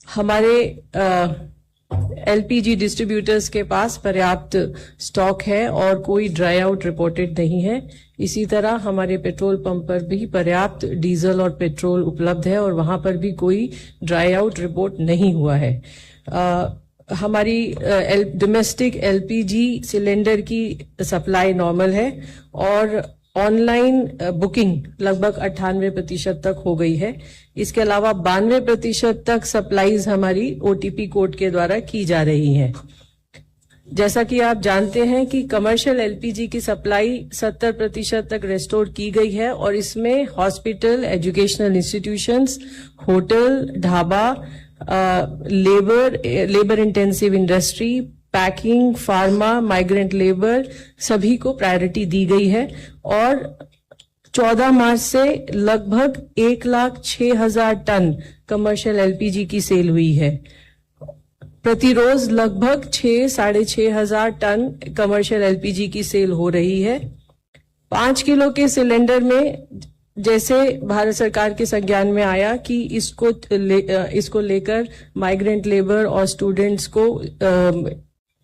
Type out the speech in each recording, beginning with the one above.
हमारे LPG distributors के पास पर्याप्त स्टॉक है और कोई ड्राई आउट रिपोर्टेड नहीं है। इसी तरह हमारे पेट्रोल पंप पर भी पर्याप्त डीजल और पेट्रोल उपलब्ध है और वहां पर भी कोई ड्राई आउट रिपोर्ट नहीं हुआ है। हमारी डोमेस्टिक एलपीजी सिलेंडर की सप्लाई नॉर्मल है और ऑनलाइन बुकिंग लगभग 98% तक हो गई है। इसके अलावा 92% तक सप्लाईज हमारी ओटीपी कोड के द्वारा की जा रही हैं। जैसा कि आप जानते हैं कि कमर्शियल एलपीजी की सप्लाई 70% तक रेस्टोर की गई है और इसमें hospital, educational institutions, hotel, dhaba, labour intensive industry, packing, pharma, migrant labour सभी को प्रायोरिटी दी गई है और 14 मार्च से लगभग 1,06,000 टन कमर्शियल एलपीजी की सेल हुई है। प्रतिरोज लगभग 6,500 टन कमर्शियल एलपीजी की सेल हो रही है। 5 किलो के सिलेंडर में जैसे भारत सरकार के संज्ञान में आया कि इसको लेकर माइग्रेंट लेबर और स्टूडेंट्स को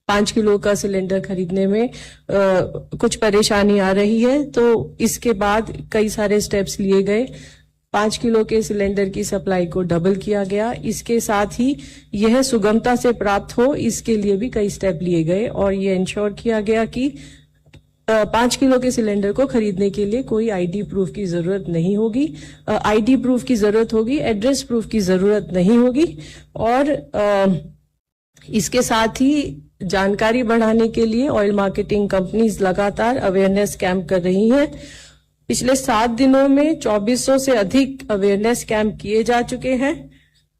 5 किलो का सिलेंडर खरीदने में कुछ परेशानी आ रही है, तो इसके बाद कई सारे स्टेप्स लिए गए। 5 किलो के सिलेंडर की सप्लाई को डबल किया गया। इसके साथ ही यह सुगमता से प्राप्त हो, इसके लिए भी कई स्टेप लिए गए और ये इंश्योर किया गया कि 5 किलो के सिलेंडर को खरीदने के लिए कोई आईडी प्रूफ की जरूरत नहीं होगी। आईडी प्रूफ की जरूरत होगी, एड्रेस प्रूफ की जरूरत नहीं होगी। और इसके साथ ही जानकारी बढ़ाने के लिए ऑयल मार्केटिंग कंपनीज लगातार अवेयरनेस कैंप कर रही हैं। पिछले 7 दिनों में 2400 से अधिक अवेयरनेस कैंप किए जा चुके हैं।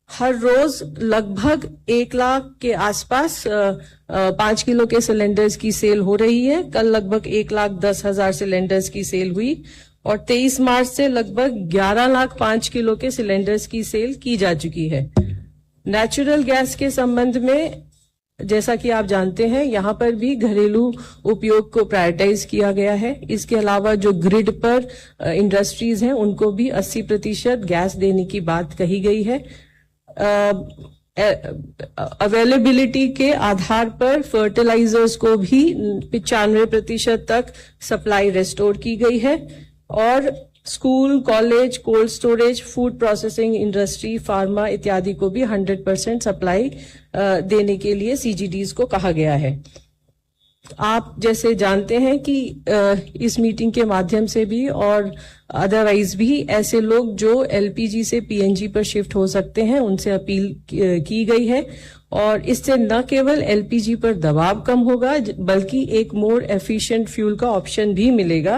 हर रोज लगभग 1 लाख के आसपास 5 किलो के सिलेंडर्स की सेल हो रही है। कल लगभग 1,10,000 सिलेंडर्स की सेल हुई और 23 मार्च से लगभग 11 लाख 5 किलो के सिलेंडर्स की सेल की जा चुकी है। नेचुरल गैस के संबंध में जैसा कि आप जानते हैं, यहाँ पर भी घरेलू उपयोग को प्रायोरिटाइज किया गया है। इसके अलावा जो ग्रिड पर इंडस्ट्रीज हैं उनको भी 80% गैस देने की बात कही गई है। अवेलेबिलिटी के आधार पर फर्टिलाइजर्स को भी 95% तक सप्लाई रेस्टोर की गई है और school, college, cold storage, food processing industry, pharma इत्यादि को भी 100% सप्लाई देने के लिए सीजीडीज को कहा गया है। आप जैसे जानते हैं कि इस मीटिंग के माध्यम से भी और अदरवाइज भी ऐसे लोग जो एलपीजी से पीएनजी पर शिफ्ट हो सकते हैं उनसे अपील की गई है और इससे न केवल एलपीजी पर दबाव कम होगा बल्कि एक मोर एफिशिएंट फ्यूल का ऑप्शन भी मिलेगा।